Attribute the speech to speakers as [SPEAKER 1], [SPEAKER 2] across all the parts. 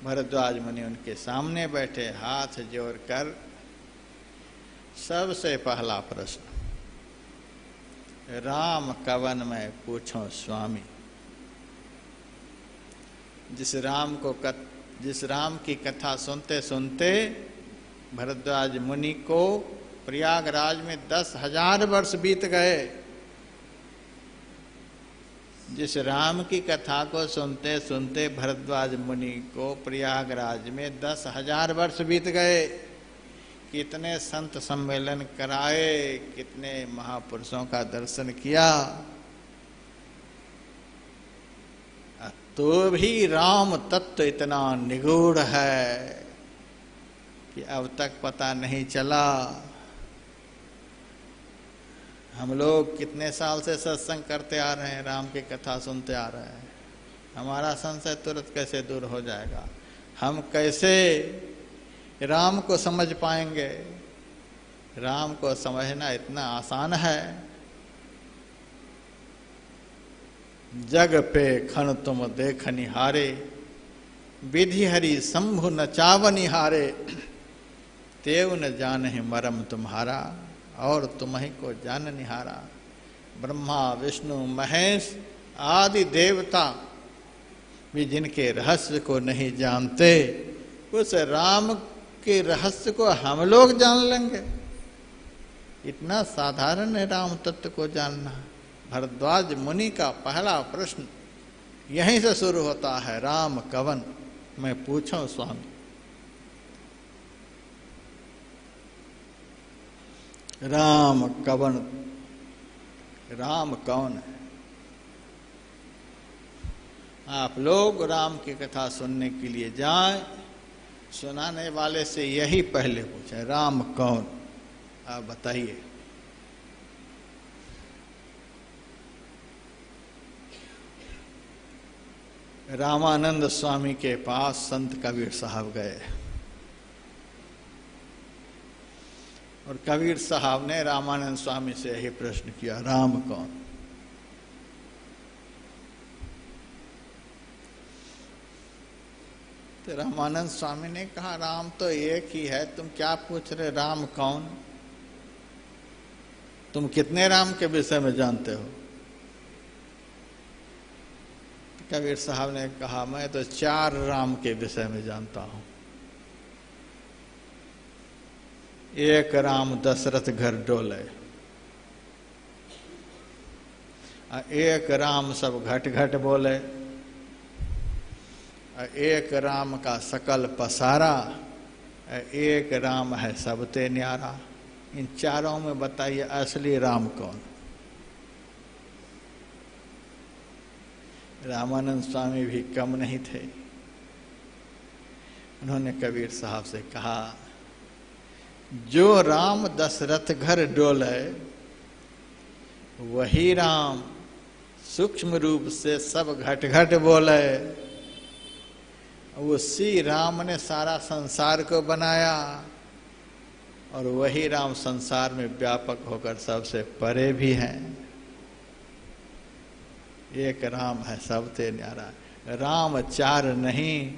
[SPEAKER 1] भरद्वाज मुनि उनके सामने बैठे, हाथ जोड़कर सबसे पहला प्रश्न, राम कवन मैं पूछूं स्वामी। जिस राम की कथा सुनते सुनते भरद्वाज मुनि को प्रयागराज में 10,000 वर्ष बीत गए। जिस राम की कथा को सुनते सुनते भरद्वाज मुनि को प्रयागराज में 10,000 वर्ष बीत गए। कितने संत सम्मेलन कराए, कितने महापुरुषों का दर्शन किया, तो भी राम तत्व इतना निगूढ़ है कि अब तक पता नहीं चला। हम लोग कितने साल से सत्संग करते आ रहे हैं, राम की कथा सुनते आ रहे हैं, हमारा संशय तुरंत कैसे दूर हो जाएगा। हम कैसे राम को समझ पाएंगे। राम को समझना इतना आसान है। जग पे खन तुम देख निहारे, विधि हरि शंभु न चावनिहारे। तेव न जानहि मरम तुम्हारा, और तुम्हीं को जान निहारा। ब्रह्मा विष्णु महेश आदि देवता भी जिनके रहस्य को नहीं जानते, उस राम के रहस्य को हम लोग जान लेंगे। इतना साधारण है राम तत्व को जानना। भरद्वाज मुनि का पहला प्रश्न यहीं से शुरू होता है, राम कवन मैं पूछूं स्वामी। राम कवन, राम कौन है। आप लोग राम की कथा सुनने के लिए जाएं, सुनाने वाले से यही पहले पूछे, राम कौन, आप बताइए। रामानंद स्वामी के पास संत कबीर साहब गए और कबीर साहब ने रामानंद स्वामी से यही प्रश्न किया, राम कौन। तो रामानंद स्वामी ने कहा, राम तो एक ही है, तुम क्या पूछ रहे, राम कौन। तुम कितने राम के विषय में जानते हो। कबीर साहब ने कहा, मैं तो 4 राम के विषय में जानता हूं। एक राम दशरथ घर डोले, एक राम सब घट घट बोले, एक राम का सकल पसारा, एक राम है सबते न्यारा। इन चारों में बताइए असली राम कौन। रामानंद स्वामी भी कम नहीं थे। उन्होंने कबीर साहब से कहा, जो राम दशरथ घर डोले, वही राम सूक्ष्म रूप से सब घट घट बोले। उसी राम ने सारा संसार को बनाया और वही राम संसार में व्यापक होकर सबसे परे भी हैं। एक राम है सबसे न्यारा। राम 4 नहीं,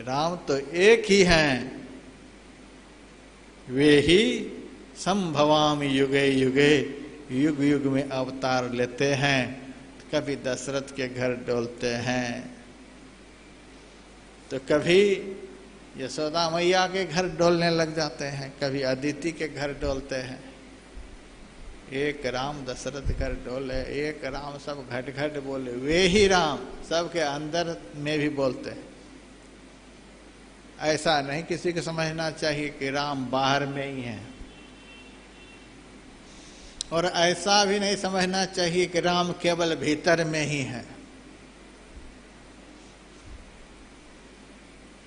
[SPEAKER 1] राम तो एक ही हैं। वे ही संभवामि युगे युगे, युग युग में अवतार लेते हैं। कभी दशरथ के घर डोलते हैं, तो कभी यशोदा मैया के घर डोलने लग जाते हैं, कभी अदिति के घर डोलते हैं। एक राम दशरथ घर डोले, एक राम सब घट घट बोले। वे ही राम सबके अंदर में भी बोलते हैं। ऐसा नहीं किसी को समझना चाहिए कि राम बाहर में ही है, और ऐसा भी नहीं समझना चाहिए कि राम केवल भीतर में ही है।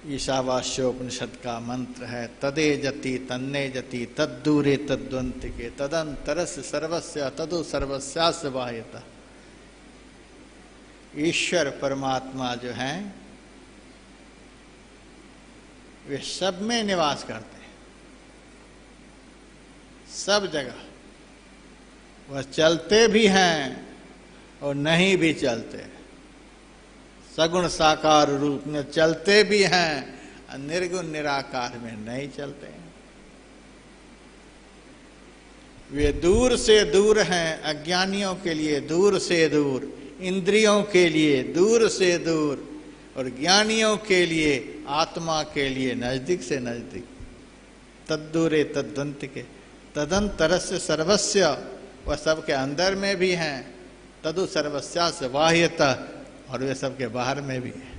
[SPEAKER 1] ईशावास्योपनिषद का मंत्र है, तदे जति तन्ने जति तद्दूरे तद्वंतिके तदंतरस्य सर्वस्य तदु सर्वस्यास्य बाह्यतः। ईश्वर परमात्मा जो हैं वे सब में निवास करते हैं, सब जगह। वह चलते भी हैं और नहीं भी चलते, सगुण साकार रूप में चलते भी हैं, निर्गुण निराकार में नहीं चलते हैं। वे दूर से दूर हैं, अज्ञानियों के लिए दूर से दूर, इंद्रियों के लिए दूर से दूर, और ज्ञानियों के लिए, आत्मा के लिए नजदीक से नजदीक। तद्दूरे तद्दंतिके तदंतरस्य सर्वस्य, वह सबके अंदर में भी हैं, तदु सर्वस्या से बाह्यतः, और वे सबके बाहर में भी हैं।